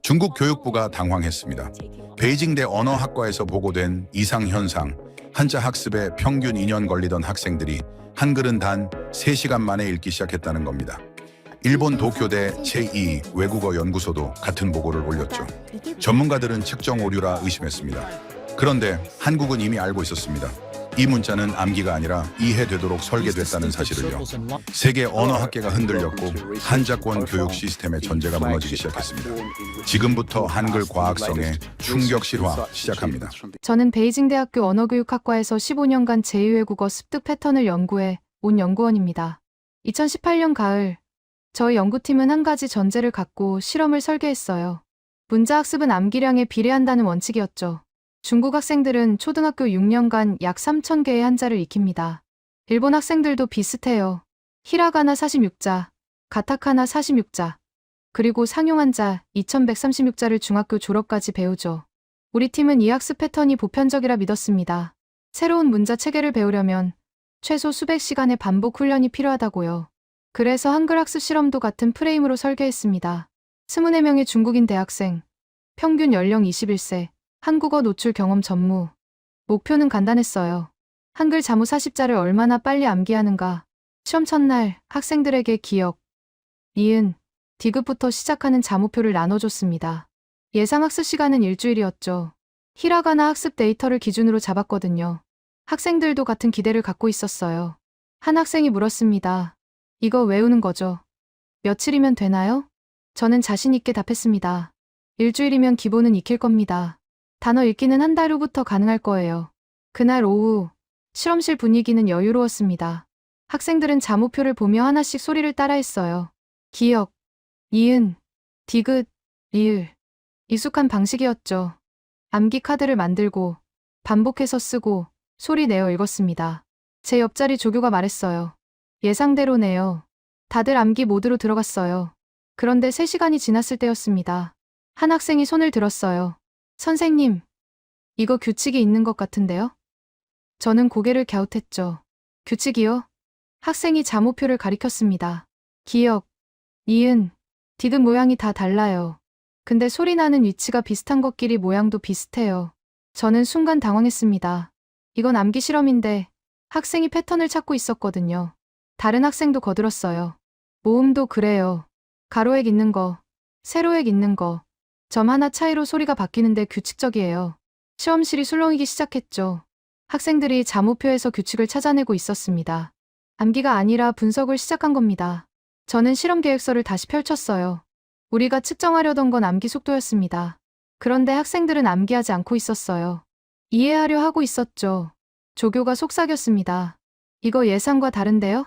중국 교육부가 당황했습니다. 베이징대 언어학과에서 보고된 이상현상, 한자 학습에 평균 2년 걸리던 학생들이 한글은 단 3시간 만에 읽기 시작했다는 겁니다. 일본 도쿄대 제2 외국어 연구소도 같은 보고를 올렸죠. 전문가들은 측정 오류라 의심했습니다. 그런데 한국은 이미 알고 있었습니다. 이 문자는 암기가 아니라 이해되도록 설계됐다는 사실을요. 세계 언어학계가 흔들렸고 한자권 교육 시스템의 전제가 무너지기 시작했습니다. 지금부터 한글 과학성의 충격 실화 시작합니다. 저는 베이징대학교 언어교육학과에서 15년간 제2외국어 습득 패턴을 연구해 온 연구원입니다. 2018년 가을, 저희 연구팀은 한 가지 전제를 갖고 실험을 설계했어요. 문자 학습은 암기량에 비례한다는 원칙이었죠. 중국 학생들은 초등학교 6년간 약 3,000개의 한자를 익힙니다. 일본 학생들도 비슷해요. 히라가나 46자, 가타카나 46자, 그리고 상용한자 2136자를 중학교 졸업까지 배우죠. 우리 팀은 이 학습 패턴이 보편적이라 믿었습니다. 새로운 문자 체계를 배우려면 최소 수백 시간의 반복 훈련이 필요하다고요. 그래서 한글 학습 실험도 같은 프레임으로 설계했습니다. 24명의 중국인 대학생, 평균 연령 21세, 한국어 노출 경험 전무. 목표는 간단했어요. 한글 자무 40자를 얼마나 빨리 암기하는가. 시험 첫날 학생들에게 기억, 니은, 디귿부터 시작하는 자무표를 나눠줬습니다. 예상 학습 시간은 일주일이었죠. 히라가나 학습 데이터를 기준으로 잡았거든요. 학생들도 같은 기대를 갖고 있었어요. 한 학생이 물었습니다. 이거 외우는 거죠? 며칠이면 되나요? 저는 자신 있게 답했습니다. 일주일이면 기본은 익힐 겁니다. 단어 읽기는 한 달 후부터 가능할 거예요. 그날 오후, 실험실 분위기는 여유로웠습니다. 학생들은 자무표를 보며 하나씩 소리를 따라했어요. 기억, 니은, 디귿, 리을. 익숙한 방식이었죠. 암기 카드를 만들고, 반복해서 쓰고, 소리 내어 읽었습니다. 제 옆자리 조교가 말했어요. 예상대로네요. 다들 암기 모드로 들어갔어요. 그런데 3시간이 지났을 때였습니다. 한 학생이 손을 들었어요. 선생님, 이거 규칙이 있는 것 같은데요? 저는 고개를 갸웃했죠. 규칙이요? 학생이 자모표를 가리켰습니다. 기억, 니은, 디귿 모양이 다 달라요. 근데 소리 나는 위치가 비슷한 것끼리 모양도 비슷해요. 저는 순간 당황했습니다. 이건 암기 실험인데 학생이 패턴을 찾고 있었거든요. 다른 학생도 거들었어요. 모음도 그래요. 가로액 있는 거, 세로액 있는 거, 점 하나 차이로 소리가 바뀌는데 규칙적이에요. 시험실이 술렁이기 시작했죠. 학생들이 자무표에서 규칙을 찾아내고 있었습니다. 암기가 아니라 분석을 시작한 겁니다. 저는 실험 계획서를 다시 펼쳤어요. 우리가 측정하려던 건 암기 속도였습니다. 그런데 학생들은 암기하지 않고 있었어요. 이해하려 하고 있었죠. 조교가 속삭였습니다. 이거 예상과 다른데요?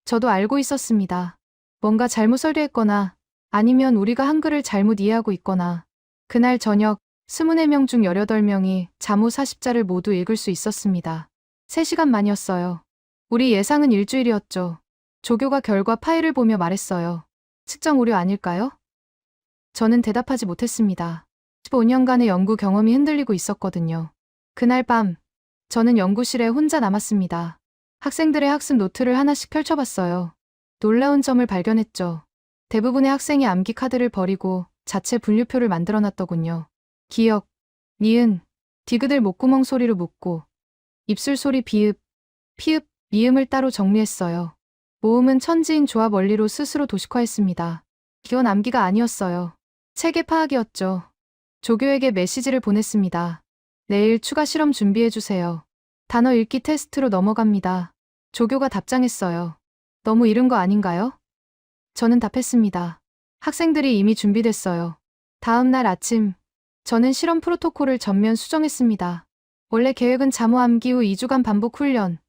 저도 알고 있었습니다. 뭔가 잘못 설계했거나 아니면 우리가 한글을 잘못 이해하고 있거나. 그날 저녁 24명 중 18명이 자무 40자를 모두 읽을 수 있었습니다. 3시간 만이었어요. 우리 예상은 일주일이었죠. 조교가 결과 파일을 보며 말했어요. 측정 오류 아닐까요? 저는 대답하지 못했습니다. 15년간의 연구 경험이 흔들리고 있었거든요. 그날 밤, 저는 연구실에 혼자 남았습니다. 학생들의 학습 노트를 하나씩 펼쳐봤어요. 놀라운 점을 발견했죠. 대부분의 학생이 암기 카드를 버리고 자체 분류표를 만들어놨더군요. 기억, 니은, 디귿을 목구멍 소리로 묻고 입술 소리 비읍, 피읍, 미음을 따로 정리했어요. 모음은 천지인 조합 원리로 스스로 도식화했습니다. 이건 암기가 아니었어요. 체계 파악이었죠. 조교에게 메시지를 보냈습니다. 내일 추가 실험 준비해주세요. 단어 읽기 테스트로 넘어갑니다. 조교가 답장했어요. 너무 이른 거 아닌가요? 저는 답했습니다. 학생들이 이미 준비됐어요. 다음 날 아침, 저는 실험 프로토콜을 전면 수정했습니다. 원래 계획은 자무 암기 후 2주간 반복 훈련,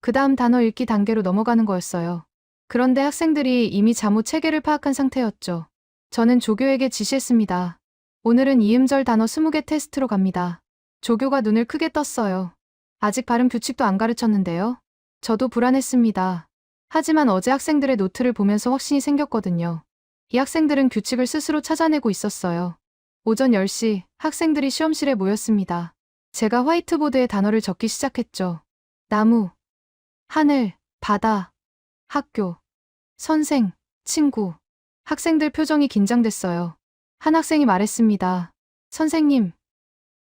그 다음 단어 읽기 단계로 넘어가는 거였어요. 그런데 학생들이 이미 자무 체계를 파악한 상태였죠. 저는 조교에게 지시했습니다. 오늘은 이음절 단어 20개 테스트로 갑니다. 조교가 눈을 크게 떴어요. 아직 발음 규칙도 안 가르쳤는데요. 저도 불안했습니다. 하지만 어제 학생들의 노트를 보면서 확신이 생겼거든요. 이 학생들은 규칙을 스스로 찾아내고 있었어요. 오전 10시 학생들이 시험실에 모였습니다. 제가 화이트보드에 단어를 적기 시작했죠. 나무, 하늘, 바다, 학교, 선생, 친구. 학생들 표정이 긴장됐어요. 한 학생이 말했습니다. 선생님,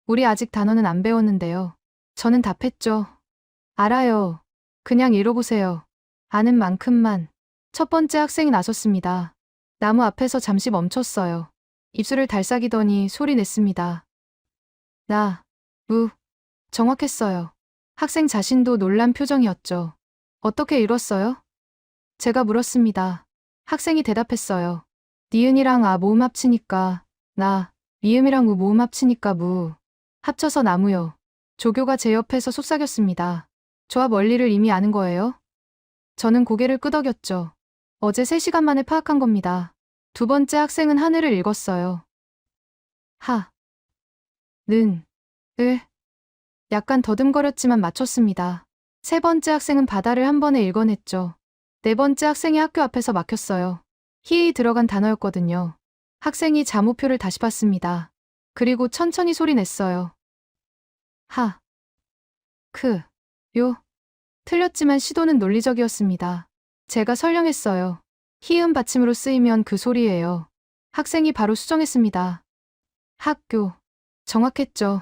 우리 아직 단어는 안 배웠는데요. 저는 답했죠. 알아요. 그냥 읽어보세요. 아는 만큼만. 첫 번째 학생이 나섰습니다. 나무 앞에서 잠시 멈췄어요. 입술을 달싹이더니 소리 냈습니다. 정확했어요. 학생 자신도 놀란 표정이었죠. 어떻게 읽었어요? 제가 물었습니다. 학생이 대답했어요. 니은이랑 아 모음 합치니까 미음이랑 우 모음 합치니까 합쳐서 나무요. 조교가 제 옆에서 속삭였습니다. 조합 원리를 이미 아는 거예요? 저는 고개를 끄덕였죠. 어제 3시간 만에 파악한 겁니다. 두 번째 학생은 하늘을 읽었어요. 약간 더듬거렸지만 맞췄습니다. 세 번째 학생은 바다를 한 번에 읽어냈죠. 네 번째 학생이 학교 앞에서 막혔어요. 히히 들어간 단어였거든요. 학생이 자모표를 다시 봤습니다. 그리고 천천히 소리 냈어요. 틀렸지만 시도는 논리적이었습니다. 제가 설명했어요. 히읗 받침으로 쓰이면 그 소리예요. 학생이 바로 수정했습니다. 정확했죠.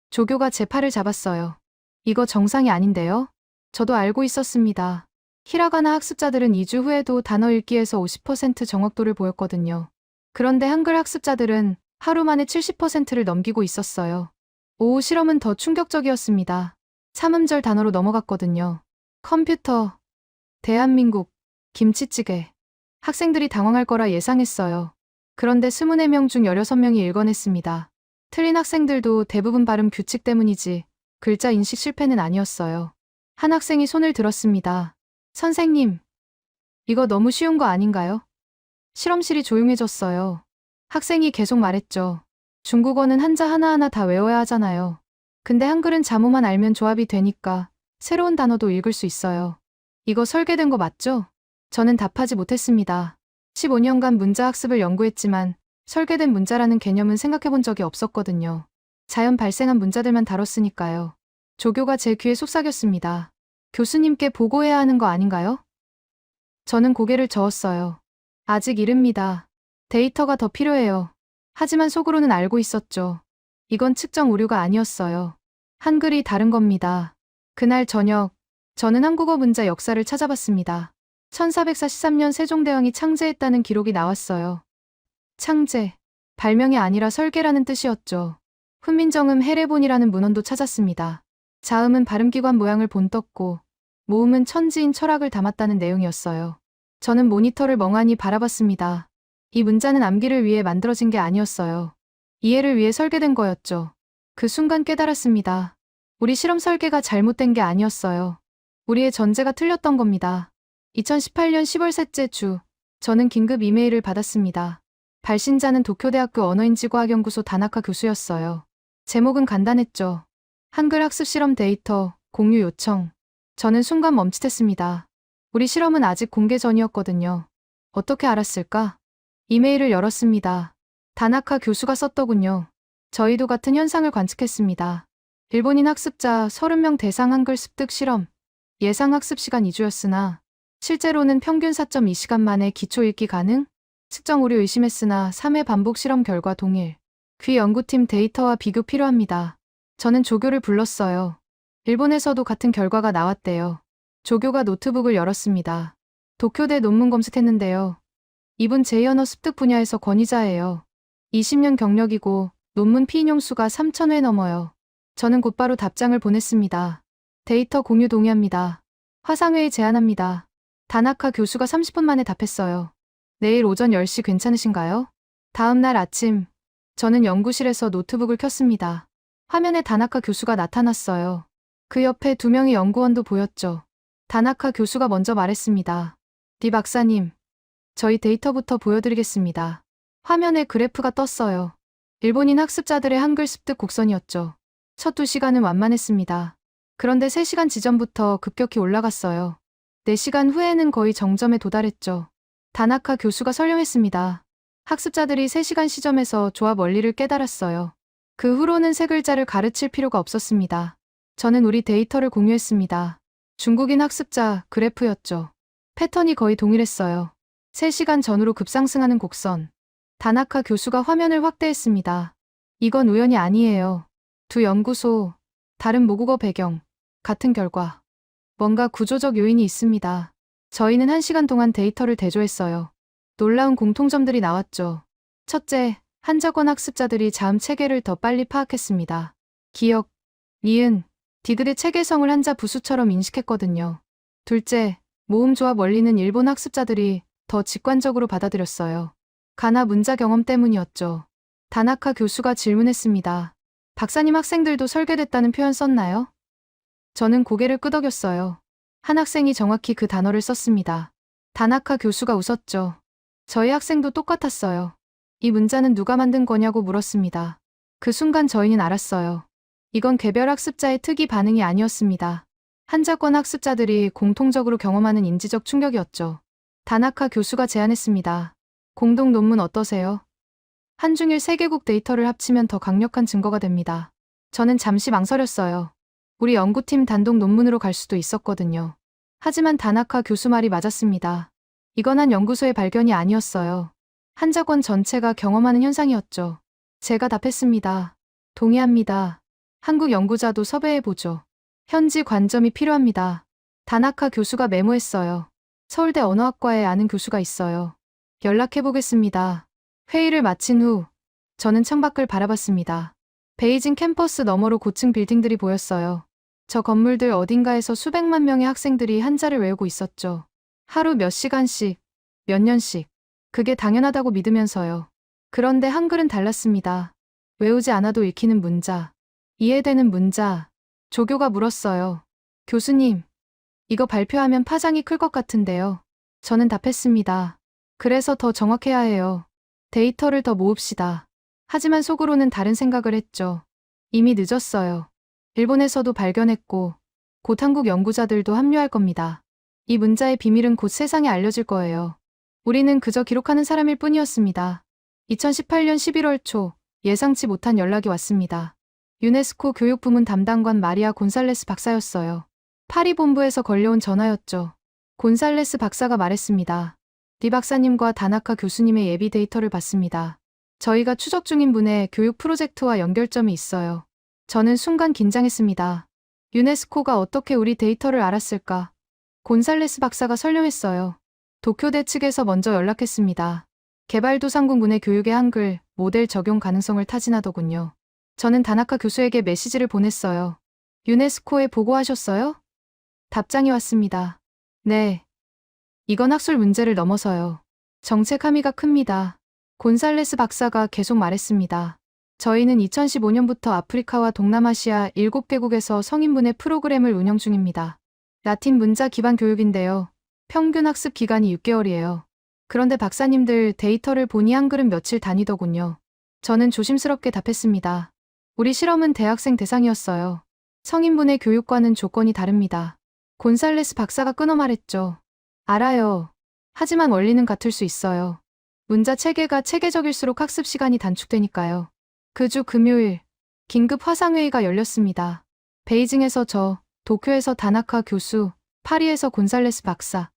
조교가 제 팔을 잡았어요. 이거 정상이 아닌데요? 저도 알고 있었습니다. 히라가나 학습자들은 2주 후에도 단어 읽기에서 50% 정확도를 보였거든요. 그런데 한글 학습자들은 하루 만에 70%를 넘기고 있었어요. 오후 실험은 더 충격적이었습니다. 3음절 단어로 넘어갔거든요. 컴퓨터, 대한민국, 김치찌개. 학생들이 당황할 거라 예상했어요. 그런데 24명 중 16명이 읽어냈습니다. 틀린 학생들도 대부분 발음 규칙 때문이지 글자 인식 실패는 아니었어요. 한 학생이 손을 들었습니다. 선생님, 이거 너무 쉬운 거 아닌가요? 실험실이 조용해졌어요. 학생이 계속 말했죠. 중국어는 한자 하나하나 다 외워야 하잖아요. 근데 한글은 자모만 알면 조합이 되니까 새로운 단어도 읽을 수 있어요. 이거 설계된 거 맞죠? 저는 답하지 못했습니다. 15년간 문자 학습을 연구했지만 설계된 문자라는 개념은 생각해 본 적이 없었거든요. 자연 발생한 문자들만 다뤘으니까요. 조교가 제 귀에 속삭였습니다. 교수님께 보고해야 하는 거 아닌가요? 저는 고개를 저었어요. 아직 이릅니다. 데이터가 더 필요해요. 하지만 속으로는 알고 있었죠. 이건 측정 오류가 아니었어요. 한글이 다른 겁니다. 그날 저녁, 저는 한국어 문자 역사를 찾아봤습니다. 1443년 세종대왕이 창제했다는 기록이 나왔어요. 창제, 발명이 아니라 설계라는 뜻이었죠. 훈민정음 해례본이라는 문헌도 찾았습니다. 자음은 발음기관 모양을 본떴고 모음은 천지인 철학을 담았다는 내용이었어요. 저는 모니터를 멍하니 바라봤습니다. 이 문자는 암기를 위해 만들어진 게 아니었어요. 이해를 위해 설계된 거였죠. 그 순간 깨달았습니다. 우리 실험 설계가 잘못된 게 아니었어요. 우리의 전제가 틀렸던 겁니다. 2018년 10월 셋째 주, 저는 긴급 이메일을 받았습니다. 발신자는 도쿄대학교 언어인지과학연구소 다나카 교수였어요. 제목은 간단했죠. 한글 학습 실험 데이터 공유 요청. 저는 순간 멈칫했습니다. 우리 실험은 아직 공개 전이었거든요. 어떻게 알았을까? 이메일을 열었습니다. 다나카 교수가 썼더군요. 저희도 같은 현상을 관측했습니다. 일본인 학습자 30명 대상 한글 습득 실험. 예상 학습 시간 2주였으나 실제로는 평균 4.2시간 만에 기초 읽기 가능? 측정 오류 의심했으나 3회 반복 실험 결과 동일. 귀 연구팀 데이터와 비교 필요합니다. 저는 조교를 불렀어요. 일본에서도 같은 결과가 나왔대요. 조교가 노트북을 열었습니다. 도쿄대 논문 검색했는데요. 이분 제2언어 습득 분야에서 권위자예요. 20년 경력이고 논문 피인용 수가 3,000회 넘어요. 저는 곧바로 답장을 보냈습니다. 데이터 공유 동의합니다. 화상회의 제안합니다. 다나카 교수가 30분 만에 답했어요. 내일 오전 10시 괜찮으신가요? 다음 날 아침, 저는 연구실에서 노트북을 켰습니다. 화면에 다나카 교수가 나타났어요. 그 옆에 2명의 연구원도 보였죠. 다나카 교수가 먼저 말했습니다. 리 박사님, 저희 데이터부터 보여드리겠습니다. 화면에 그래프가 떴어요. 일본인 학습자들의 한글 습득 곡선이었죠. 첫 2시간은 완만했습니다. 그런데 3시간 지점부터 급격히 올라갔어요. 4시간 후에는 거의 정점에 도달했죠. 다나카 교수가 설명했습니다. 학습자들이 3시간 시점에서 조합 원리를 깨달았어요. 그 후로는 세 글자를 가르칠 필요가 없었습니다. 저는 우리 데이터를 공유했습니다. 중국인 학습자 그래프였죠. 패턴이 거의 동일했어요. 3시간 전후로 급상승하는 곡선. 다나카 교수가 화면을 확대했습니다. 이건 우연이 아니에요. 두 연구소, 다른 모국어 배경, 같은 결과. 뭔가 구조적 요인이 있습니다. 저희는 1시간 동안 데이터를 대조했어요. 놀라운 공통점들이 나왔죠. 첫째, 한자권 학습자들이 자음 체계를 더 빨리 파악했습니다. 기역, 니은, 디귿의 체계성을 한자 부수처럼 인식했거든요. 둘째, 모음 조합 원리는 일본 학습자들이 더 직관적으로 받아들였어요. 가나 문자 경험 때문이었죠. 다나카 교수가 질문했습니다. 박사님, 학생들도 설계됐다는 표현 썼나요? 저는 고개를 끄덕였어요. 한 학생이 정확히 그 단어를 썼습니다. 다나카 교수가 웃었죠. 저희 학생도 똑같았어요. 이 문자는 누가 만든 거냐고 물었습니다. 그 순간 저희는 알았어요. 이건 개별 학습자의 특이 반응이 아니었습니다. 한자권 학습자들이 공통적으로 경험하는 인지적 충격이었죠. 다나카 교수가 제안했습니다. 공동 논문 어떠세요? 한중일 세계국 데이터를 합치면 더 강력한 증거가 됩니다. 저는 잠시 망설였어요. 우리 연구팀 단독 논문으로 갈 수도 있었거든요. 하지만 다나카 교수 말이 맞았습니다. 이건 한 연구소의 발견이 아니었어요. 한자권 전체가 경험하는 현상이었죠. 제가 답했습니다. 동의합니다. 한국 연구자도 섭외해보죠. 현지 관점이 필요합니다. 다나카 교수가 메모했어요. 서울대 언어학과에 아는 교수가 있어요. 연락해보겠습니다. 회의를 마친 후 저는 창밖을 바라봤습니다. 베이징 캠퍼스 너머로 고층 빌딩들이 보였어요. 저 건물들 어딘가에서 수백만 명의 학생들이 한자를 외우고 있었죠. 하루 몇 시간씩, 몇 년씩. 그게 당연하다고 믿으면서요. 그런데 한글은 달랐습니다. 외우지 않아도 읽히는 문자, 이해되는 문자. 조교가 물었어요. 교수님, 이거 발표하면 파장이 클 것 같은데요. 저는 답했습니다. 그래서 더 정확해야 해요. 데이터를 더 모읍시다. 하지만 속으로는 다른 생각을 했죠. 이미 늦었어요. 일본에서도 발견했고 곧 한국 연구자들도 합류할 겁니다. 이 문자의 비밀은 곧 세상에 알려질 거예요. 우리는 그저 기록하는 사람일 뿐이었습니다. 2018년 11월 초 예상치 못한 연락이 왔습니다. 유네스코 교육부문 담당관 마리아 곤살레스 박사였어요. 파리 본부에서 걸려온 전화였죠. 곤살레스 박사가 말했습니다. 리 박사님과 다나카 교수님의 예비 데이터를 봤습니다. 저희가 추적 중인 분의 교육 프로젝트와 연결점이 있어요. 저는 순간 긴장했습니다. 유네스코가 어떻게 우리 데이터를 알았을까? 곤살레스 박사가 설명했어요. 도쿄대 측에서 먼저 연락했습니다. 개발도상국문의 교육의 한글 모델 적용 가능성을 타진하더군요. 저는 다나카 교수에게 메시지를 보냈어요. 유네스코에 보고하셨어요? 답장이 왔습니다. 네. 이건 학술 문제를 넘어서요. 정책 함의가 큽니다. 곤살레스 박사가 계속 말했습니다. 저희는 2015년부터 아프리카와 동남아시아 7개국에서 성인분의 프로그램을 운영 중입니다. 라틴 문자 기반 교육인데요. 평균 학습 기간이 6개월이에요. 그런데 박사님들 데이터를 보니 한글은 며칠 단위더군요. 저는 조심스럽게 답했습니다. 우리 실험은 대학생 대상이었어요. 성인분의 교육과는 조건이 다릅니다. 곤살레스 박사가 끊어 말했죠. 알아요. 하지만 원리는 같을 수 있어요. 문자 체계가 체계적일수록 학습 시간이 단축되니까요. 그 주 금요일, 긴급 화상회의가 열렸습니다. 베이징에서 저, 도쿄에서 다나카 교수, 파리에서 곤살레스 박사,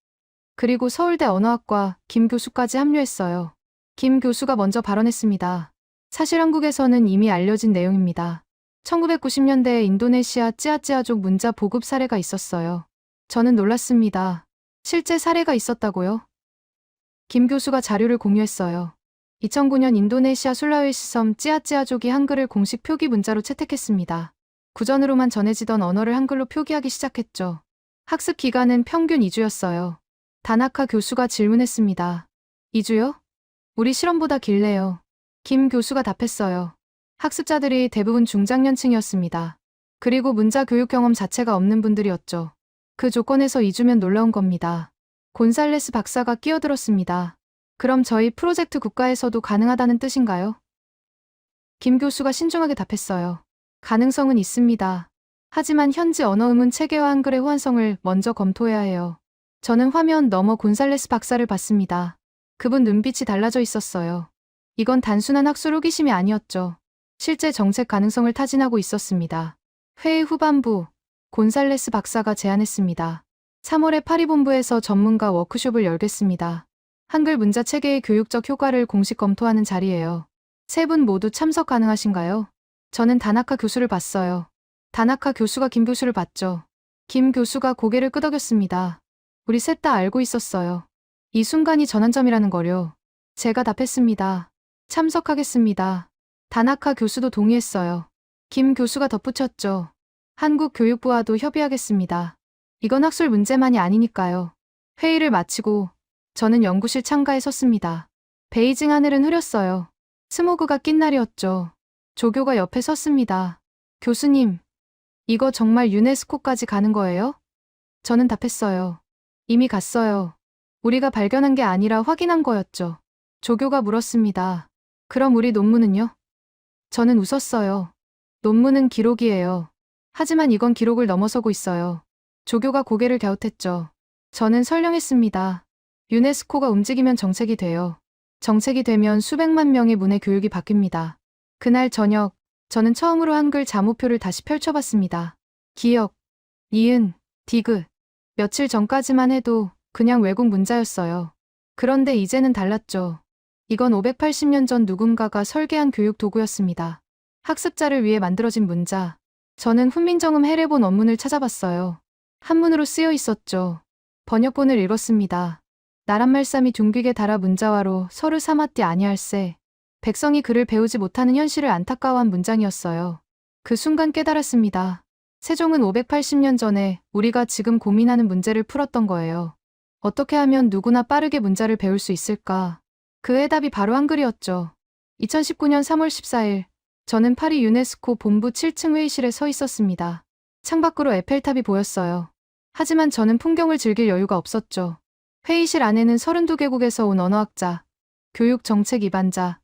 그리고 서울대 언어학과 김 교수까지 합류했어요. 김 교수가 먼저 발언했습니다. 사실 한국에서는 이미 알려진 내용입니다. 1990년대에 인도네시아 찌아찌아족 문자 보급 사례가 있었어요. 저는 놀랐습니다. 실제 사례가 있었다고요? 김 교수가 자료를 공유했어요. 2009년 인도네시아 술라웨시 섬 찌아찌아족이 한글을 공식 표기 문자로 채택했습니다. 구전으로만 전해지던 언어를 한글로 표기하기 시작했죠. 학습 기간은 평균 2주였어요. 다나카 교수가 질문했습니다. 2주요? 우리 실험보다 길래요. 김 교수가 답했어요. 학습자들이 대부분 중장년층이었습니다. 그리고 문자 교육 경험 자체가 없는 분들이었죠. 그 조건에서 2주면 놀라운 겁니다. 곤살레스 박사가 끼어들었습니다. 그럼 저희 프로젝트 국가에서도 가능하다는 뜻인가요? 김 교수가 신중하게 답했어요. 가능성은 있습니다. 하지만 현지 언어음은 체계와 한글의 호환성을 먼저 검토해야 해요. 저는 화면 너머 곤살레스 박사를 봤습니다. 그분 눈빛이 달라져 있었어요. 이건 단순한 학술 호기심이 아니었죠. 실제 정책 가능성을 타진하고 있었습니다. 회의 후반부, 곤살레스 박사가 제안했습니다. 3월에 파리 본부에서 전문가 워크숍을 열겠습니다. 한글 문자 체계의 교육적 효과를 공식 검토하는 자리예요. 세 분 모두 참석 가능하신가요? 저는 다나카 교수를 봤어요. 다나카 교수가 김 교수를 봤죠. 김 교수가 고개를 끄덕였습니다. 우리 셋 다 알고 있었어요. 이 순간이 전환점이라는 거요. 제가 답했습니다. 참석하겠습니다. 다나카 교수도 동의했어요. 김 교수가 덧붙였죠. 한국교육부와도 협의하겠습니다. 이건 학술 문제만이 아니니까요. 회의를 마치고 저는 연구실 창가에 섰습니다. 베이징 하늘은 흐렸어요. 스모그가 낀 날이었죠. 조교가 옆에 섰습니다. 교수님, 이거 정말 유네스코까지 가는 거예요? 저는 답했어요. 이미 갔어요. 우리가 발견한 게 아니라 확인한 거였죠. 조교가 물었습니다. 그럼 우리 논문은요? 저는 웃었어요. 논문은 기록이에요. 하지만 이건 기록을 넘어서고 있어요. 조교가 고개를 갸웃했죠. 저는 설명했습니다. 유네스코가 움직이면 정책이 돼요. 정책이 되면 수백만 명의 문해 교육이 바뀝니다. 그날 저녁, 저는 처음으로 한글 자모표를 다시 펼쳐봤습니다. 기역, 니은, 디귿. 며칠 전까지만 해도 그냥 외국 문자였어요. 그런데 이제는 달랐죠. 이건 580년 전 누군가가 설계한 교육 도구였습니다. 학습자를 위해 만들어진 문자. 저는 훈민정음 해례본 원문을 찾아봤어요. 한문으로 쓰여 있었죠. 번역본을 읽었습니다. 나란말싸미 둥귀게 달아 문자화로 서를 삼았디 아니할세. 백성이 글을 배우지 못하는 현실을 안타까워한 문장이었어요. 그 순간 깨달았습니다. 세종은 580년 전에 우리가 지금 고민하는 문제를 풀었던 거예요. 어떻게 하면 누구나 빠르게 문자를 배울 수 있을까? 그 해답이 바로 한글이었죠. 2019년 3월 14일, 저는 파리 유네스코 본부 7층 회의실에 서 있었습니다. 창밖으로 에펠탑이 보였어요. 하지만 저는 풍경을 즐길 여유가 없었죠. 회의실 안에는 32개국에서 온 언어학자, 교육 정책 입안자,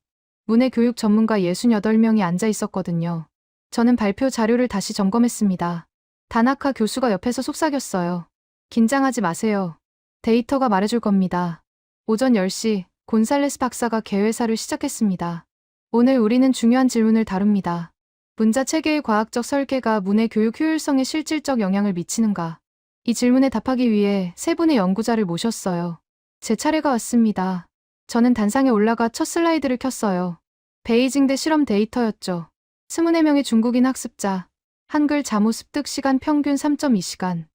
문해 교육 전문가 68명이 앉아 있었거든요. 저는 발표 자료를 다시 점검했습니다. 다나카 교수가 옆에서 속삭였어요. 긴장하지 마세요. 데이터가 말해줄 겁니다. 오전 10시, 곤살레스 박사가 개회사를 시작했습니다. 오늘 우리는 중요한 질문을 다룹니다. 문자 체계의 과학적 설계가 문해 교육 효율성에 실질적 영향을 미치는가? 이 질문에 답하기 위해 세 분의 연구자를 모셨어요. 제 차례가 왔습니다. 저는 단상에 올라가 첫 슬라이드를 켰어요. 베이징대 실험 데이터였죠. 24명의 중국인 학습자, 한글 자모 습득 시간 평균 3.2시간.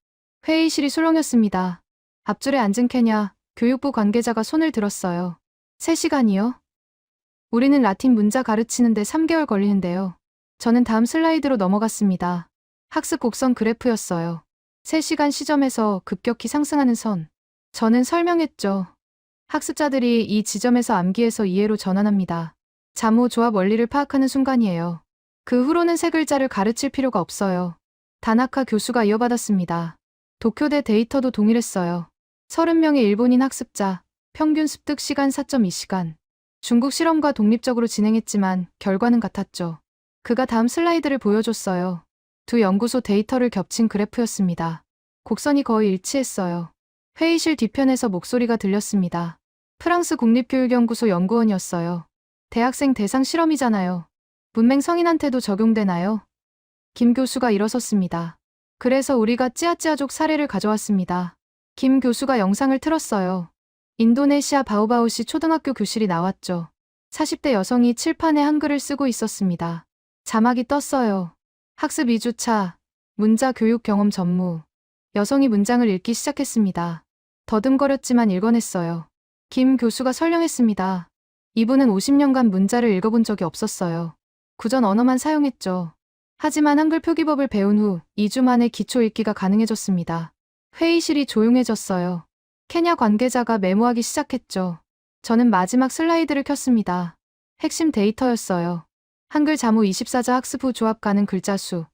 회의실이 술렁였습니다. 앞줄에 앉은 케냐, 교육부 관계자가 손을 들었어요. 3시간이요? 우리는 라틴 문자 가르치는데 3개월 걸리는데요. 저는 다음 슬라이드로 넘어갔습니다. 학습 곡선 그래프였어요. 3시간 시점에서 급격히 상승하는 선. 저는 설명했죠. 학습자들이 이 지점에서 암기에서 이해로 전환합니다. 자모 조합 원리를 파악하는 순간이에요. 그 후로는 세 글자를 가르칠 필요가 없어요. 다나카 교수가 이어받았습니다. 도쿄대 데이터도 동일했어요. 30명의 일본인 학습자, 평균 습득 시간 4.2시간. 중국 실험과 독립적으로 진행했지만 결과는 같았죠. 그가 다음 슬라이드를 보여줬어요. 두 연구소 데이터를 겹친 그래프였습니다. 곡선이 거의 일치했어요. 회의실 뒤편에서 목소리가 들렸습니다. 프랑스 국립교육연구소 연구원이었어요. 대학생 대상 실험이잖아요. 문맹 성인한테도 적용되나요? 김 교수가 일어섰습니다. 그래서 우리가 찌아찌아족 사례를 가져왔습니다. 김 교수가 영상을 틀었어요. 인도네시아 바오바오시 초등학교 교실이 나왔죠. 40대 여성이 칠판에 한글을 쓰고 있었습니다. 자막이 떴어요. 학습 2주차, 문자 교육 경험 전무. 여성이 문장을 읽기 시작했습니다. 더듬거렸지만 읽어냈어요. 김 교수가 설명했습니다. 이분은 50년간 문자를 읽어본 적이 없었어요. 구전 언어만 사용했죠. 하지만 한글 표기법을 배운 후 2주 만에 기초 읽기가 가능해졌습니다. 회의실이 조용해졌어요. 케냐 관계자가 메모하기 시작했죠. 저는 마지막 슬라이드를 켰습니다. 핵심 데이터였어요. 한글 자모 24자 학습 후 조합 가능 글자 수.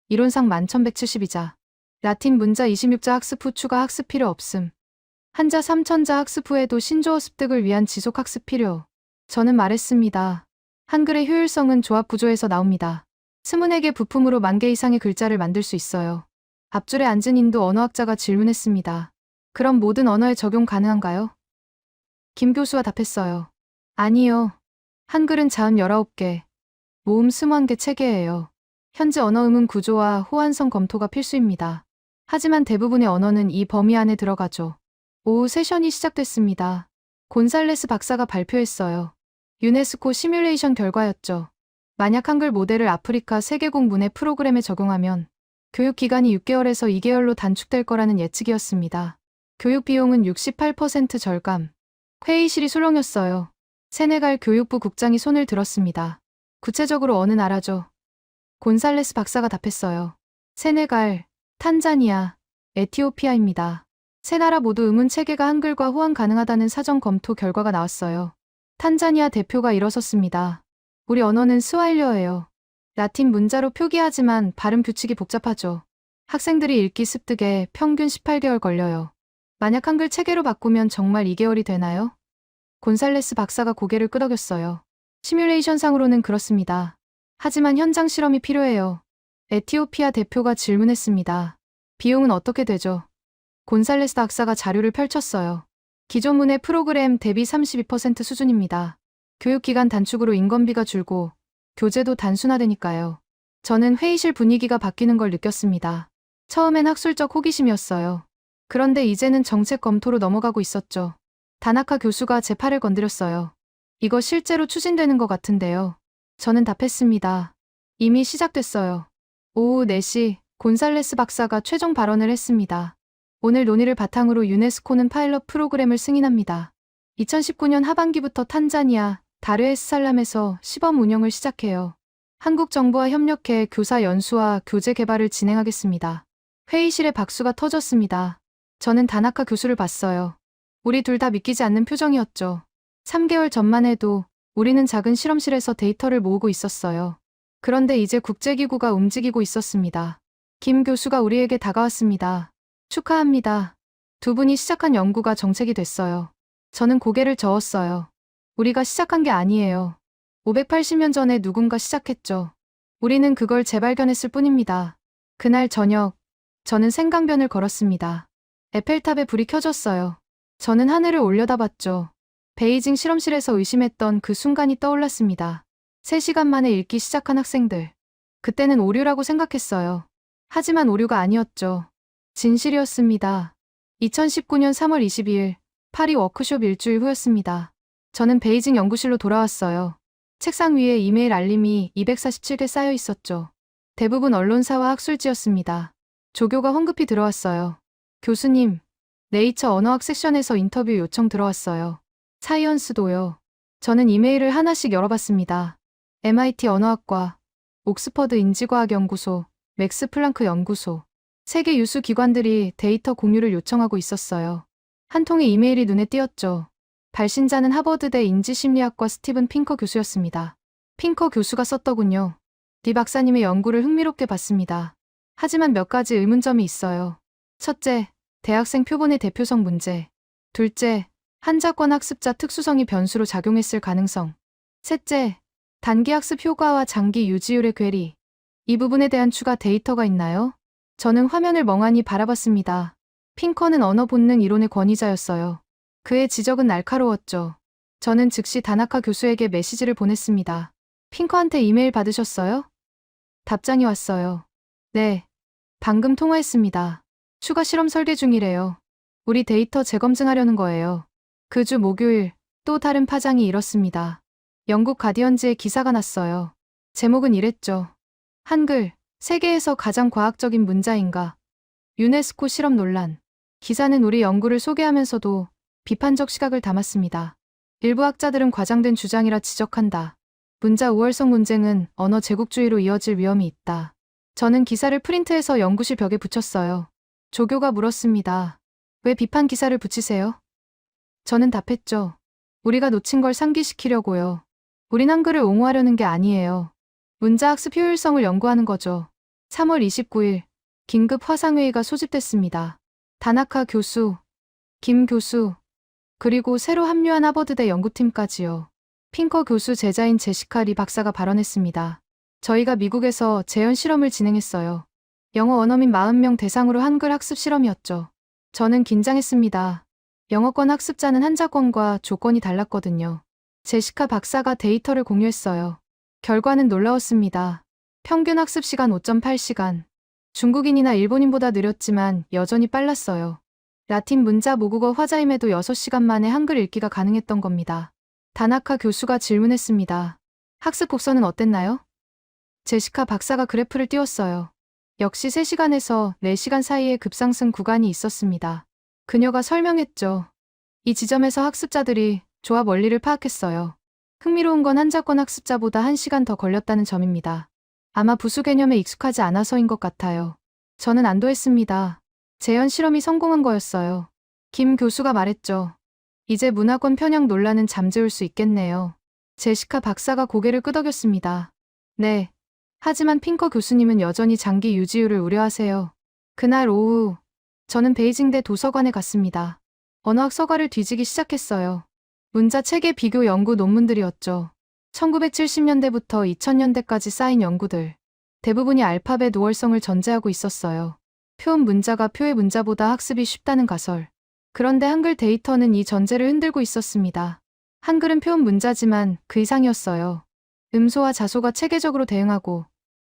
이론상 1172자. 라틴 문자 26자 학습 후 추가 학습 필요 없음. 한자 3000자 학습 후에도 신조어 습득을 위한 지속 학습 필요. 저는 말했습니다. 한글의 효율성은 조합 구조에서 나옵니다. 24개 부품으로 10,000개 이상의 글자를 만들 수 있어요. 앞줄에 앉은 인도 언어학자가 질문했습니다. 그럼 모든 언어에 적용 가능한가요? 김 교수가 답했어요. 아니요. 한글은 자음 19개, 모음 21개 체계예요. 현재 언어 음음 구조와 호환성 검토가 필수입니다. 하지만 대부분의 언어는 이 범위 안에 들어가죠. 오후 세션이 시작됐습니다. 곤살레스 박사가 발표했어요. 유네스코 시뮬레이션 결과였죠. 만약 한글 모델을 아프리카 세계국 문해 프로그램에 적용하면 교육 기간이 6개월에서 2개월로 단축될 거라는 예측이었습니다. 교육 비용은 68% 절감. 회의실이 술렁였어요. 세네갈 교육부 국장이 손을 들었습니다. 구체적으로 어느 나라죠? 곤살레스 박사가 답했어요. 세네갈, 탄자니아, 에티오피아입니다. 세 나라 모두 의문 체계가 한글과 호환 가능하다는 사전 검토 결과가 나왔어요. 탄자니아 대표가 일어섰습니다. 우리 언어는 스와힐리어예요. 라틴 문자로 표기하지만 발음 규칙이 복잡하죠. 학생들이 읽기 습득에 평균 18개월 걸려요. 만약 한글 체계로 바꾸면 정말 2개월이 되나요? 곤살레스 박사가 고개를 끄덕였어요. 시뮬레이션상으로는 그렇습니다. 하지만 현장 실험이 필요해요. 에티오피아 대표가 질문했습니다. 비용은 어떻게 되죠? 곤살레스 박사가 자료를 펼쳤어요. 기존 문해 프로그램 대비 32% 수준입니다. 교육기간 단축으로 인건비가 줄고 교재도 단순화되니까요. 저는 회의실 분위기가 바뀌는 걸 느꼈습니다. 처음엔 학술적 호기심이었어요. 그런데 이제는 정책 검토로 넘어가고 있었죠. 다나카 교수가 제 팔을 건드렸어요. 이거 실제로 추진되는 것 같은데요. 저는 답했습니다. 이미 시작됐어요. 오후 4시 곤살레스 박사가 최종 발언을 했습니다. 오늘 논의를 바탕으로 유네스코는 파일럿 프로그램을 승인합니다. 2019년 하반기부터 탄자니아, 다르에스살람에서 시범 운영을 시작해요. 한국 정부와 협력해 교사 연수와 교재 개발을 진행하겠습니다. 회의실에 박수가 터졌습니다. 저는 다나카 교수를 봤어요. 우리 둘 다 믿기지 않는 표정이었죠. 3개월 전만 해도 우리는 작은 실험실에서 데이터를 모으고 있었어요. 그런데 이제 국제기구가 움직이고 있었습니다. 김 교수가 우리에게 다가왔습니다. 축하합니다. 두 분이 시작한 연구가 정책이 됐어요. 저는 고개를 저었어요. 우리가 시작한 게 아니에요. 580년 전에 누군가 시작했죠. 우리는 그걸 재발견했을 뿐입니다. 그날 저녁, 저는 생강변을 걸었습니다. 에펠탑에 불이 켜졌어요. 저는 하늘을 올려다봤죠. 베이징 실험실에서 의심했던 그 순간이 떠올랐습니다. 3시간 만에 읽기 시작한 학생들. 그때는 오류라고 생각했어요. 하지만 오류가 아니었죠. 진실이었습니다. 2019년 3월 22일, 파리 워크숍 일주일 후였습니다. 저는 베이징 연구실로 돌아왔어요. 책상 위에 이메일 알림이 247개 쌓여 있었죠. 대부분 언론사와 학술지였습니다. 조교가 황급히 들어왔어요. 교수님, 네이처 언어학 섹션에서 인터뷰 요청 들어왔어요. 사이언스도요. 저는 이메일을 하나씩 열어봤습니다. MIT 언어학과, 옥스퍼드 인지과학연구소, 맥스 플랑크 연구소. 세계 유수 기관들이 데이터 공유를 요청하고 있었어요. 한 통의 이메일이 눈에 띄었죠. 발신자는 하버드대 인지심리학과 스티븐 핑커 교수였습니다. 핑커 교수가 썼더군요. 리 박사님의 연구를 흥미롭게 봤습니다. 하지만 몇 가지 의문점이 있어요. 첫째, 대학생 표본의 대표성 문제. 둘째, 한자권 학습자 특수성이 변수로 작용했을 가능성. 셋째, 단기 학습 효과와 장기 유지율의 괴리. 이 부분에 대한 추가 데이터가 있나요? 저는 화면을 멍하니 바라봤습니다. 핑커는 언어 본능 이론의 권위자였어요. 그의 지적은 날카로웠죠. 저는 즉시 다나카 교수에게 메시지를 보냈습니다. 핑커한테 이메일 받으셨어요? 답장이 왔어요. 네. 방금 통화했습니다. 추가 실험 설계 중이래요. 우리 데이터 재검증하려는 거예요. 그 주 목요일, 또 다른 파장이 일었습니다. 영국 가디언즈에 기사가 났어요. 제목은 이랬죠. 한글, 세계에서 가장 과학적인 문자인가? 유네스코 실험 논란. 기사는 우리 연구를 소개하면서도 비판적 시각을 담았습니다. 일부 학자들은 과장된 주장이라 지적한다. 문자 우월성 논쟁은 언어 제국주의로 이어질 위험이 있다. 저는 기사를 프린트해서 연구실 벽에 붙였어요. 조교가 물었습니다. 왜 비판 기사를 붙이세요? 저는 답했죠. 우리가 놓친 걸 상기시키려고요. 우린 한글을 옹호하려는 게 아니에요. 문자학습 효율성을 연구하는 거죠. 3월 29일, 긴급 화상회의가 소집됐습니다. 다나카 교수, 김 교수, 그리고 새로 합류한 하버드대 연구팀까지요. 핑커 교수 제자인 제시카 리 박사가 발언했습니다. 저희가 미국에서 재현 실험을 진행했어요. 영어 원어민 40명 대상으로 한글 학습 실험이었죠. 저는 긴장했습니다. 영어권 학습자는 한자권과 조건이 달랐거든요. 제시카 박사가 데이터를 공유했어요. 결과는 놀라웠습니다. 평균 학습 시간 5.8시간. 중국인이나 일본인보다 느렸지만 여전히 빨랐어요. 라틴 문자 모국어 화자임에도 6시간 만에 한글 읽기가 가능했던 겁니다. 다나카 교수가 질문했습니다. 학습 곡선은 어땠나요? 제시카 박사가 그래프를 띄웠어요. 역시 3시간에서 4시간 사이에 급상승 구간이 있었습니다. 그녀가 설명했죠. 이 지점에서 학습자들이 조합 원리를 파악했어요. 흥미로운 건 한자권 학습자보다 1시간 더 걸렸다는 점입니다. 아마 부수 개념에 익숙하지 않아서인 것 같아요. 저는 안도했습니다. 재현 실험이 성공한 거였어요. 김 교수가 말했죠. 이제 문화권 편향 논란은 잠재울 수 있겠네요. 제시카 박사가 고개를 끄덕였습니다. 네. 하지만 핑커 교수님은 여전히 장기 유지율을 우려하세요. 그날 오후, 저는 베이징대 도서관에 갔습니다. 언어학 서가를 뒤지기 시작했어요. 문자 체계 비교 연구 논문들이었죠. 1970년대부터 2000년대까지 쌓인 연구들. 대부분이 알파벳 우월성을 전제하고 있었어요. 표음 문자가 표의 문자보다 학습이 쉽다는 가설. 그런데 한글 데이터는 이 전제를 흔들고 있었습니다. 한글은 표음 문자지만 그 이상이었어요. 음소와 자소가 체계적으로 대응하고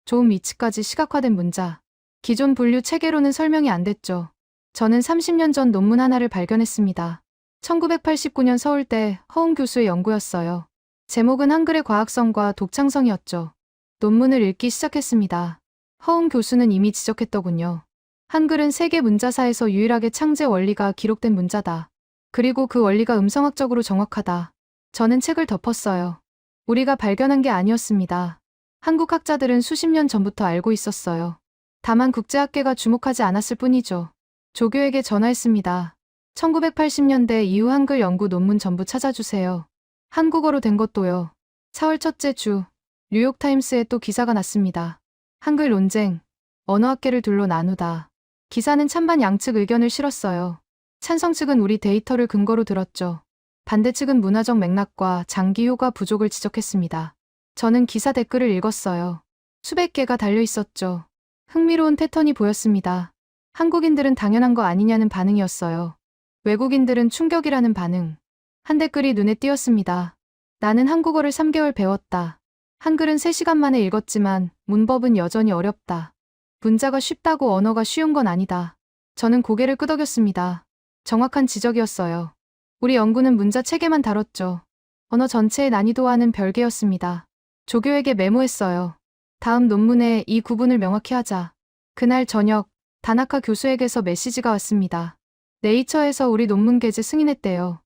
좋은 위치까지 시각화된 문자. 기존 분류 체계로는 설명이 안 됐죠. 저는 30년 전 논문 하나를 발견했습니다. 1989년 서울대 허웅 교수의 연구였어요. 제목은 한글의 과학성과 독창성이었죠. 논문을 읽기 시작했습니다. 허웅 교수는 이미 지적했더군요. 한글은 세계 문자사에서 유일하게 창제 원리가 기록된 문자다. 그리고 그 원리가 음성학적으로 정확하다. 저는 책을 덮었어요. 우리가 발견한 게 아니었습니다. 한국 학자들은 수십 년 전부터 알고 있었어요. 다만 국제학계가 주목하지 않았을 뿐이죠. 조교에게 전화했습니다. 1980년대 이후 한글 연구 논문 전부 찾아주세요. 한국어로 된 것도요. 4월 첫째 주, 뉴욕타임스에 또 기사가 났습니다. 한글 논쟁, 언어학계를 둘로 나누다. 기사는 찬반 양측 의견을 실었어요. 찬성 측은 우리 데이터를 근거로 들었죠. 반대 측은 문화적 맥락과 장기 효과 부족을 지적했습니다. 저는 기사 댓글을 읽었어요. 수백 개가 달려 있었죠. 흥미로운 패턴이 보였습니다. 한국인들은 당연한 거 아니냐는 반응이었어요. 외국인들은 충격이라는 반응. 한 댓글이 눈에 띄었습니다. 나는 한국어를 3개월 배웠다. 한글은 3시간 만에 읽었지만 문법은 여전히 어렵다. 문자가 쉽다고 언어가 쉬운 건 아니다. 저는 고개를 끄덕였습니다. 정확한 지적이었어요. 우리 연구는 문자 체계만 다뤘죠. 언어 전체의 난이도와는 별개였습니다. 조교에게 메모했어요. 다음 논문에 이 구분을 명확히 하자. 그날 저녁, 다나카 교수에게서 메시지가 왔습니다. 네이처에서 우리 논문 게재 승인했대요.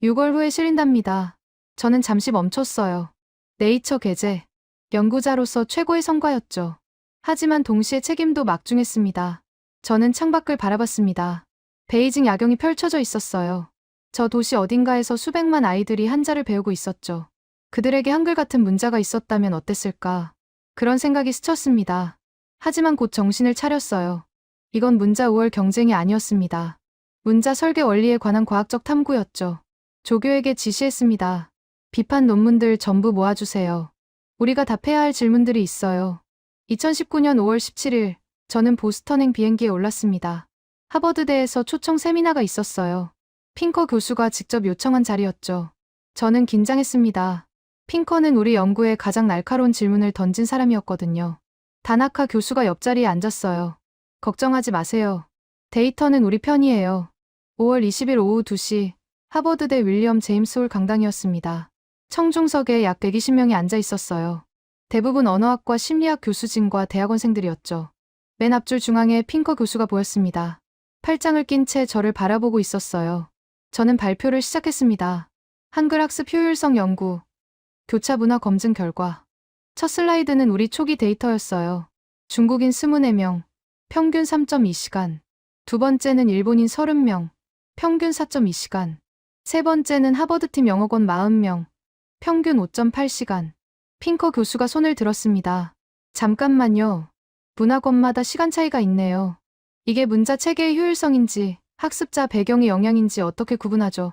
6월 후에 실린답니다. 저는 잠시 멈췄어요. 네이처 게재. 연구자로서 최고의 성과였죠. 하지만 동시에 책임도 막중했습니다. 저는 창밖을 바라봤습니다. 베이징 야경이 펼쳐져 있었어요. 저 도시 어딘가에서 수백만 아이들이 한자를 배우고 있었죠. 그들에게 한글 같은 문자가 있었다면 어땠을까? 그런 생각이 스쳤습니다. 하지만 곧 정신을 차렸어요. 이건 문자 우월 경쟁이 아니었습니다. 문자 설계 원리에 관한 과학적 탐구였죠. 조교에게 지시했습니다. 비판 논문들 전부 모아주세요. 우리가 답해야 할 질문들이 있어요. 2019년 5월 17일, 저는 보스턴행 비행기에 올랐습니다. 하버드대에서 초청 세미나가 있었어요. 핑커 교수가 직접 요청한 자리였죠. 저는 긴장했습니다. 핑커는 우리 연구에 가장 날카로운 질문을 던진 사람이었거든요. 다나카 교수가 옆자리에 앉았어요. 걱정하지 마세요. 데이터는 우리 편이에요. 5월 20일 오후 2시, 하버드대 윌리엄 제임스 홀 강당이었습니다. 청중석에 약 120명이 앉아 있었어요. 대부분 언어학과 심리학 교수진과 대학원생들이었죠. 맨 앞줄 중앙에 핑커 교수가 보였습니다. 팔짱을 낀 채 저를 바라보고 있었어요. 저는 발표를 시작했습니다. 한글 학습 효율성 연구, 교차 문화 검증 결과. 첫 슬라이드는 우리 초기 데이터였어요. 중국인 24명, 평균 3.2시간. 두 번째는 일본인 30명, 평균 4.2시간. 세 번째는 하버드팀 영어권 40명, 평균 5.8시간. 핑커 교수가 손을 들었습니다. 잠깐만요. 문화권마다 시간 차이가 있네요. 이게 문자 체계의 효율성인지 학습자 배경의 영향인지 어떻게 구분하죠?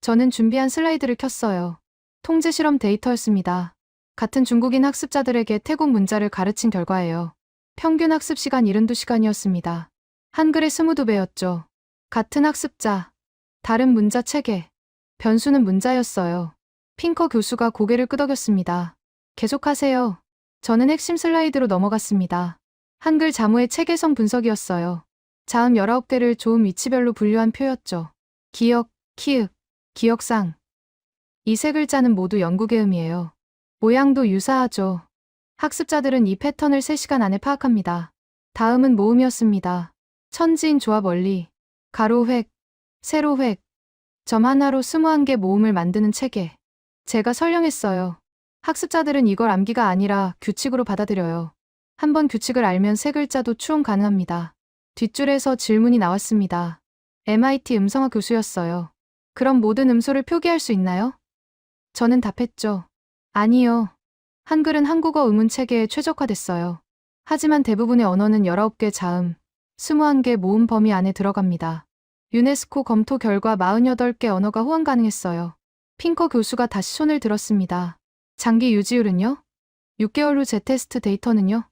저는 준비한 슬라이드를 켰어요. 통제 실험 데이터였습니다. 같은 중국인 학습자들에게 태국 문자를 가르친 결과예요. 평균 학습 시간 72시간이었습니다. 한글의 22배였죠. 같은 학습자, 다른 문자 체계. 변수는 문자였어요. 핑커 교수가 고개를 끄덕였습니다. 계속하세요. 저는 핵심 슬라이드로 넘어갔습니다. 한글 자모의 체계성 분석이었어요. 자음 19개를 좋은 위치별로 분류한 표였죠. 기역, 키읔, 기역상. 이 세 글자는 모두 영국의음이에요. 모양도 유사하죠. 학습자들은 이 패턴을 3시간 안에 파악합니다. 다음은 모음이었습니다. 천지인 조합 원리, 가로 획, 세로 획, 점 하나로 21개 모음을 만드는 체계. 제가 설명했어요. 학습자들은 이걸 암기가 아니라 규칙으로 받아들여요. 한번 규칙을 알면 세 글자도 추론 가능합니다. 뒷줄에서 질문이 나왔습니다. MIT 음성학 교수였어요. 그럼 모든 음소를 표기할 수 있나요? 저는 답했죠. 아니요. 한글은 한국어 음운 체계에 최적화됐어요. 하지만 대부분의 언어는 19개 자음, 21개 모음 범위 안에 들어갑니다. 유네스코 검토 결과 48개 언어가 호환 가능했어요. 핑커 교수가 다시 손을 들었습니다. 장기 유지율은요? 6개월 후 재테스트 데이터는요?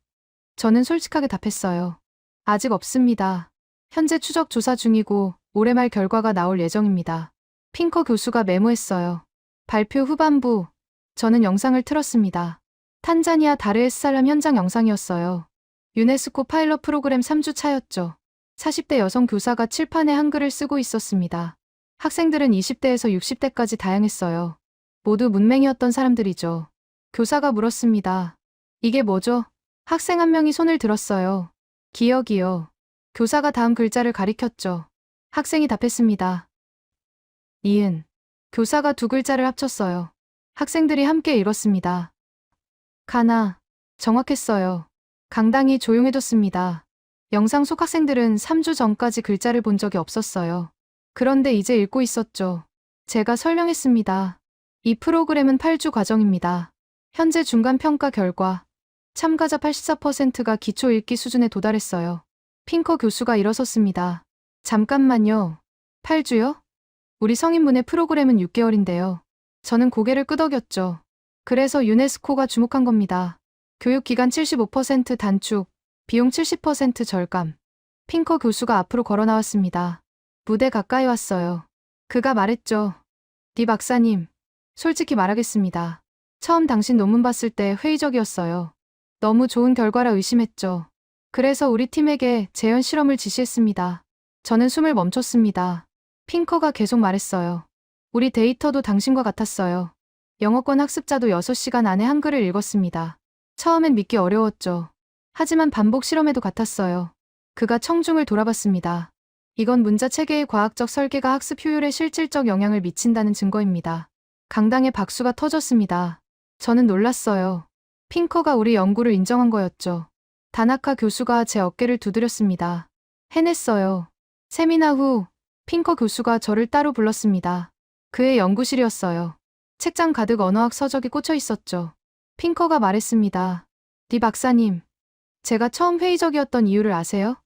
저는 솔직하게 답했어요. 아직 없습니다. 현재 추적 조사 중이고 올해 말 결과가 나올 예정입니다. 핑커 교수가 메모했어요. 발표 후반부, 저는 영상을 틀었습니다. 탄자니아 다르에스살람 현장 영상이었어요. 유네스코 파일럿 프로그램 3주 차였죠. 40대 여성 교사가 칠판에 한글을 쓰고 있었습니다. 학생들은 20대에서 60대까지 다양했어요. 모두 문맹이었던 사람들이죠. 교사가 물었습니다. 이게 뭐죠? 학생 한 명이 손을 들었어요. 기억이요. 교사가 다음 글자를 가리켰죠. 학생이 답했습니다. 니은. 교사가 두 글자를 합쳤어요. 학생들이 함께 읽었습니다. 가나. 정확했어요. 강당이 조용해졌습니다. 영상 속 학생들은 3주 전까지 글자를 본 적이 없었어요. 그런데 이제 읽고 있었죠. 제가 설명했습니다. 이 프로그램은 8주 과정입니다. 현재 중간 평가 결과 참가자 84%가 기초 읽기 수준에 도달했어요. 핑커 교수가 일어섰습니다. 잠깐만요. 8주요? 우리 성인분의 프로그램은 6개월인데요. 저는 고개를 끄덕였죠. 그래서 유네스코가 주목한 겁니다. 교육기간 75% 단축, 비용 70% 절감. 핑커 교수가 앞으로 걸어 나왔습니다. 무대 가까이 왔어요. 그가 말했죠. 디 박사님, 솔직히 말하겠습니다. 처음 당신 논문 봤을 때 회의적이었어요. 너무 좋은 결과라 의심했죠. 그래서 우리 팀에게 재현 실험을 지시했습니다. 저는 숨을 멈췄습니다. 핑커가 계속 말했어요. 우리 데이터도 당신과 같았어요. 영어권 학습자도 6시간 안에 한글을 읽었습니다. 처음엔 믿기 어려웠죠. 하지만 반복 실험에도 같았어요. 그가 청중을 돌아봤습니다. 이건 문자 체계의 과학적 설계가 학습 효율에 실질적 영향을 미친다는 증거입니다. 강당의 박수가 터졌습니다. 저는 놀랐어요. 핑커가 우리 연구를 인정한 거였죠. 다나카 교수가 제 어깨를 두드렸습니다. 해냈어요. 세미나 후 핑커 교수가 저를 따로 불렀습니다. 그의 연구실이었어요. 책장 가득 언어학 서적이 꽂혀 있었죠. 핑커가 말했습니다. 디 박사님, 제가 처음 회의적이었던 이유를 아세요?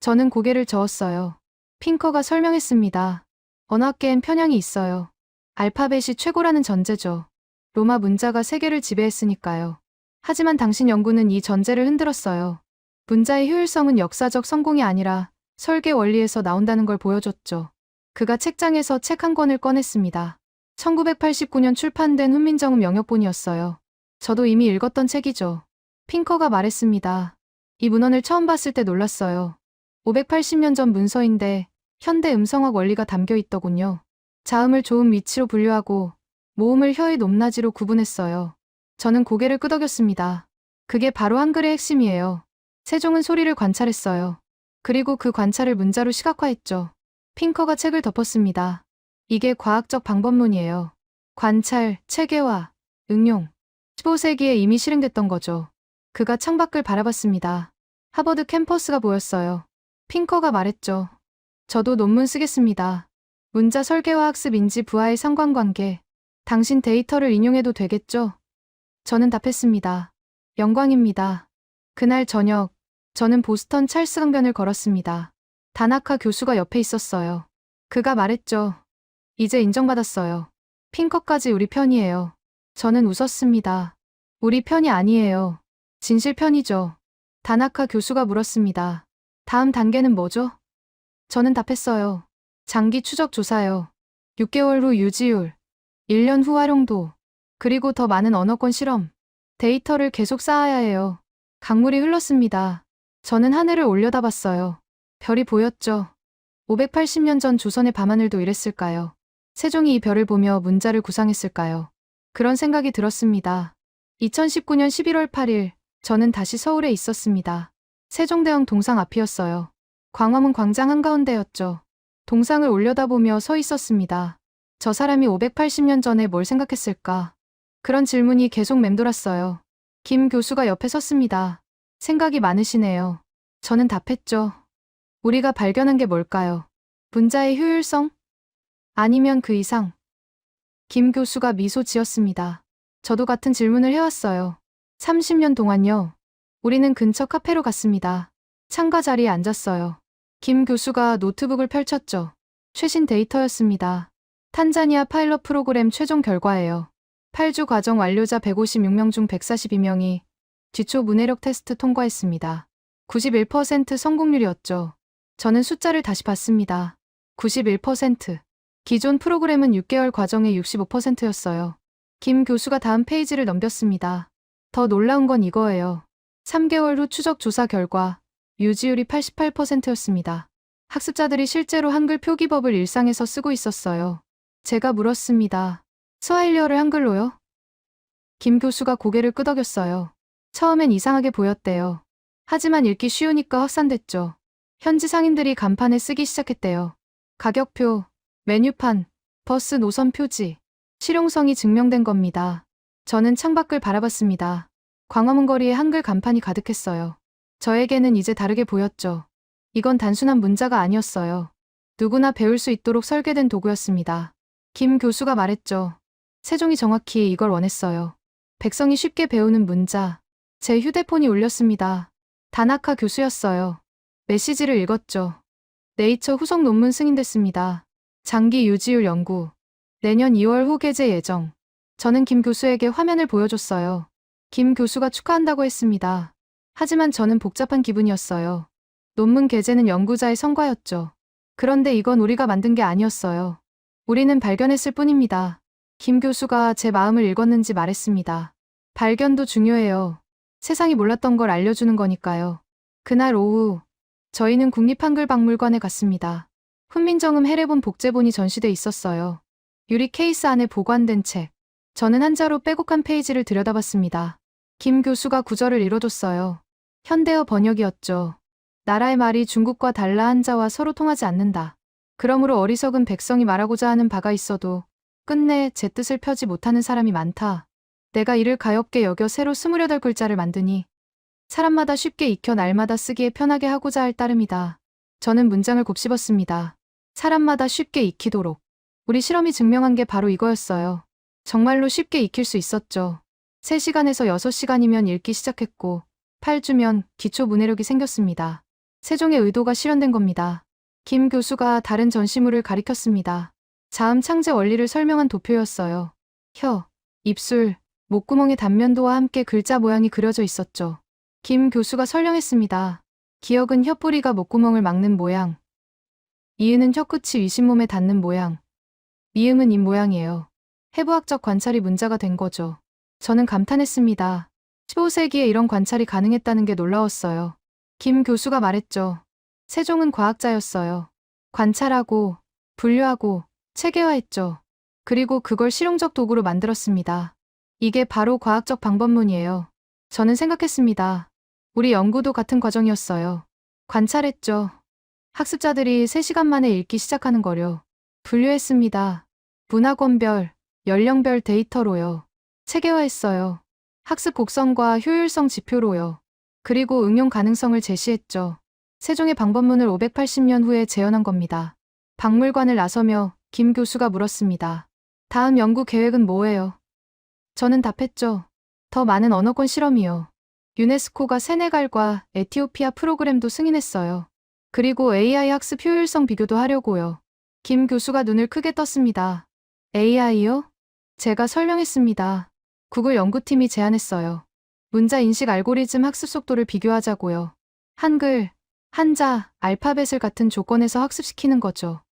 저는 고개를 저었어요. 핑커가 설명했습니다. 언어학계엔 편향이 있어요. 알파벳이 최고라는 전제죠. 로마 문자가 세계를 지배했으니까요. 하지만 당신 연구는 이 전제를 흔들었어요. 문자의 효율성은 역사적 성공이 아니라 설계 원리에서 나온다는 걸 보여줬죠. 그가 책장에서 책 한 권을 꺼냈습니다. 1989년 출판된 훈민정음 영역본이었어요. 저도 이미 읽었던 책이죠. 핑커가 말했습니다. 이 문헌을 처음 봤을 때 놀랐어요. 580년 전 문서인데 현대 음성학 원리가 담겨 있더군요. 자음을 좋은 위치로 분류하고 모음을 혀의 높낮이로 구분했어요. 저는 고개를 끄덕였습니다. 그게 바로 한글의 핵심이에요. 세종은 소리를 관찰했어요. 그리고 그 관찰을 문자로 시각화했죠. 핑커가 책을 덮었습니다. 이게 과학적 방법론이에요. 관찰, 체계화, 응용. 15세기에 이미 실행됐던 거죠. 그가 창밖을 바라봤습니다. 하버드 캠퍼스가 보였어요. 핑커가 말했죠. 저도 논문 쓰겠습니다. 문자 설계와 학습 인지 부하의 상관관계. 당신 데이터를 인용해도 되겠죠? 저는 답했습니다. 영광입니다. 그날 저녁, 저는 보스턴 찰스 강변을 걸었습니다. 다나카 교수가 옆에 있었어요. 그가 말했죠. 이제 인정받았어요. 핑커까지 우리 편이에요. 저는 웃었습니다. 우리 편이 아니에요. 진실 편이죠. 다나카 교수가 물었습니다. 다음 단계는 뭐죠? 저는 답했어요. 장기 추적 조사요. 6개월 후 유지율, 1년 후 활용도, 그리고 더 많은 언어권 실험. 데이터를 계속 쌓아야 해요. 강물이 흘렀습니다. 저는 하늘을 올려다봤어요. 별이 보였죠. 580년 전 조선의 밤하늘도 이랬을까요? 세종이 이 별을 보며 문자를 구상했을까요? 그런 생각이 들었습니다. 2019년 11월 8일, 저는 다시 서울에 있었습니다. 세종대왕 동상 앞이었어요. 광화문 광장 한가운데였죠. 동상을 올려다보며 서 있었습니다. 저 사람이 580년 전에 뭘 생각했을까? 그런 질문이 계속 맴돌았어요. 김 교수가 옆에 섰습니다. 생각이 많으시네요. 저는 답했죠. 우리가 발견한 게 뭘까요? 문자의 효율성? 아니면 그 이상? 김 교수가 미소 지었습니다. 저도 같은 질문을 해왔어요. 30년 동안요. 우리는 근처 카페로 갔습니다. 창가 자리에 앉았어요. 김 교수가 노트북을 펼쳤죠. 최신 데이터였습니다. 탄자니아 파일럿 프로그램 최종 결과예요. 8주 과정 완료자 156명 중 142명이 기초 문해력 테스트 통과했습니다. 91% 성공률이었죠. 저는 숫자를 다시 봤습니다. 91%. 기존 프로그램은 6개월 과정의 65%였어요. 김 교수가 다음 페이지를 넘겼습니다. 더 놀라운 건 이거예요. 3개월 후 추적 조사 결과 유지율이 88%였습니다. 학습자들이 실제로 한글 표기법을 일상에서 쓰고 있었어요. 제가 물었습니다. 스와힐리어를 한글로요? 김 교수가 고개를 끄덕였어요. 처음엔 이상하게 보였대요. 하지만 읽기 쉬우니까 확산됐죠. 현지 상인들이 간판에 쓰기 시작했대요. 가격표, 메뉴판, 버스 노선 표지, 실용성이 증명된 겁니다. 저는 창밖을 바라봤습니다. 광화문 거리에 한글 간판이 가득했어요. 저에게는 이제 다르게 보였죠. 이건 단순한 문자가 아니었어요. 누구나 배울 수 있도록 설계된 도구였습니다. 김 교수가 말했죠. 세종이 정확히 이걸 원했어요. 백성이 쉽게 배우는 문자. 제 휴대폰이 울렸습니다. 다나카 교수였어요. 메시지를 읽었죠. 네이처 후속 논문 승인됐습니다. 장기 유지율 연구. 내년 2월 후 게재 예정. 저는 김 교수에게 화면을 보여줬어요. 김 교수가 축하한다고 했습니다. 하지만 저는 복잡한 기분이었어요. 논문 게재는 연구자의 성과였죠. 그런데 이건 우리가 만든 게 아니었어요. 우리는 발견했을 뿐입니다. 김 교수가 제 마음을 읽었는지 말했습니다. 발견도 중요해요. 세상이 몰랐던 걸 알려주는 거니까요. 그날 오후, 저희는 국립한글박물관에 갔습니다. 훈민정음 해례본 복제본이 전시돼 있었어요. 유리 케이스 안에 보관된 책. 저는 한자로 빼곡한 페이지를 들여다봤습니다. 김 교수가 구절을 읽어줬어요. 현대어 번역이었죠. 나라의 말이 중국과 달라 한자와 서로 통하지 않는다. 그러므로 어리석은 백성이 말하고자 하는 바가 있어도 끝내 제 뜻을 펴지 못하는 사람이 많다. 내가 이를 가엾게 여겨 새로 28글자를 만드니 사람마다 쉽게 익혀 날마다 쓰기에 편하게 하고자 할 따름이다. 저는 문장을 곱씹었습니다. 사람마다 쉽게 익히도록. 우리 실험이 증명한 게 바로 이거였어요. 정말로 쉽게 익힐 수 있었죠. 3시간에서 6시간이면 읽기 시작했고 8주면 기초 문해력이 생겼습니다. 세종의 의도가 실현된 겁니다. 김 교수가 다른 전시물을 가리켰습니다. 자음 창제 원리를 설명한 도표였어요. 혀, 입술, 목구멍의 단면도와 함께 글자 모양이 그려져 있었죠. 김 교수가 설명했습니다. 기역은 혀뿌리가 목구멍을 막는 모양. 이은은 혀끝이 위신몸에 닿는 모양. 미음은 입 모양이에요. 해부학적 관찰이 문자가 된 거죠. 저는 감탄했습니다. 15세기에 이런 관찰이 가능했다는 게 놀라웠어요. 김 교수가 말했죠. 세종은 과학자였어요. 관찰하고, 분류하고, 체계화했죠. 그리고 그걸 실용적 도구로 만들었습니다. 이게 바로 과학적 방법론이에요. 저는 생각했습니다. 우리 연구도 같은 과정이었어요. 관찰했죠. 학습자들이 3시간 만에 읽기 시작하는 거요. 분류했습니다. 문화권별, 연령별 데이터로요. 체계화했어요. 학습 곡선과 효율성 지표로요. 그리고 응용 가능성을 제시했죠. 세종의 방법론을 580년 후에 재현한 겁니다. 박물관을 나서며 김 교수가 물었습니다. 다음 연구 계획은 뭐예요? 저는 답했죠. 더 많은 언어권 실험이요. 유네스코가 세네갈과 에티오피아 프로그램도 승인했어요. 그리고 AI 학습 효율성 비교도 하려고요. 김 교수가 눈을 크게 떴습니다. AI요? 제가 설명했습니다. 구글 연구팀이 제안했어요. 문자 인식 알고리즘 학습 속도를 비교하자고요. 한글, 한자, 알파벳을 같은 조건에서 학습시키는 거죠.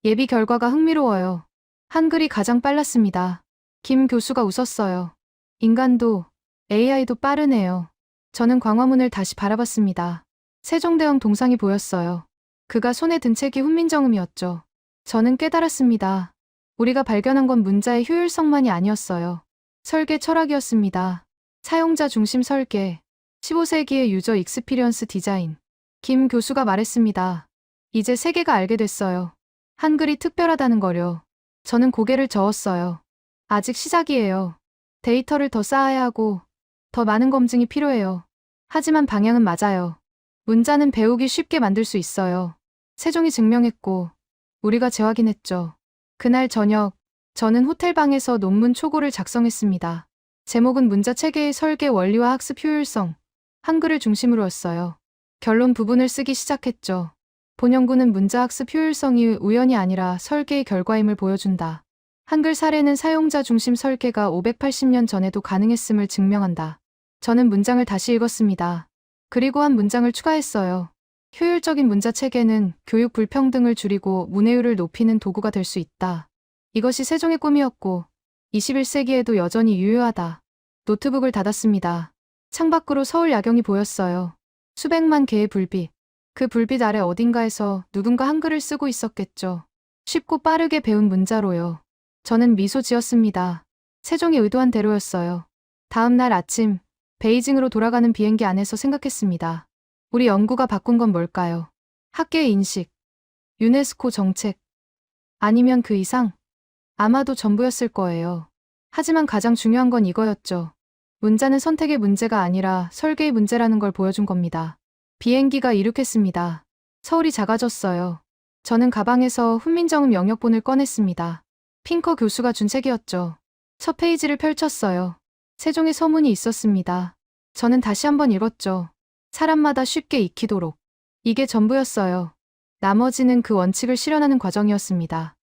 예비 결과가 흥미로워요. 한글이 가장 빨랐습니다. 김 교수가 웃었어요. 인간도, AI도 빠르네요. 저는 광화문을 다시 바라봤습니다. 세종대왕 동상이 보였어요. 그가 손에 든 책이 훈민정음이었죠. 저는 깨달았습니다. 우리가 발견한 건 문자의 효율성만이 아니었어요. 설계 철학이었습니다. 사용자 중심 설계, 15세기의 유저 익스피리언스 디자인. 김 교수가 말했습니다. 이제 세계가 알게 됐어요. 한글이 특별하다는 거요. 저는 고개를 저었어요. 아직 시작이에요. 데이터를 더 쌓아야 하고 더 많은 검증이 필요해요. 하지만 방향은 맞아요. 문자는 배우기 쉽게 만들 수 있어요. 세종이 증명했고 우리가 재확인했죠. 그날 저녁 저는 호텔방에서 논문 초고를 작성했습니다. 제목은 문자 체계의 설계 원리와 학습 효율성, 한글을 중심으로였어요. 결론 부분을 쓰기 시작했죠. 본 연구는 문자 학습 효율성이 우연이 아니라 설계의 결과임을 보여준다. 한글 사례는 사용자 중심 설계가 580년 전에도 가능했음을 증명한다. 저는 문장을 다시 읽었습니다. 그리고 한 문장을 추가했어요. 효율적인 문자 체계는 교육 불평등을 줄이고 문해율을 높이는 도구가 될 수 있다. 이것이 세종의 꿈이었고 21세기에도 여전히 유효하다. 노트북을 닫았습니다. 창밖으로 서울 야경이 보였어요. 수백만 개의 불빛. 그 불빛 아래 어딘가에서 누군가 한글을 쓰고 있었겠죠. 쉽고 빠르게 배운 문자로요. 저는 미소 지었습니다. 세종이 의도한 대로였어요. 다음 날 아침, 베이징으로 돌아가는 비행기 안에서 생각했습니다. 우리 연구가 바꾼 건 뭘까요? 학계의 인식, 유네스코 정책, 아니면 그 이상? 아마도 전부였을 거예요. 하지만 가장 중요한 건 이거였죠. 문자는 선택의 문제가 아니라 설계의 문제라는 걸 보여준 겁니다. 비행기가 이륙했습니다. 서울이 작아졌어요. 저는 가방에서 훈민정음 영역본을 꺼냈습니다. 핑커 교수가 준 책이었죠. 첫 페이지를 펼쳤어요. 세종의 서문이 있었습니다. 저는 다시 한번 읽었죠. 사람마다 쉽게 익히도록. 이게 전부였어요. 나머지는 그 원칙을 실현하는 과정이었습니다.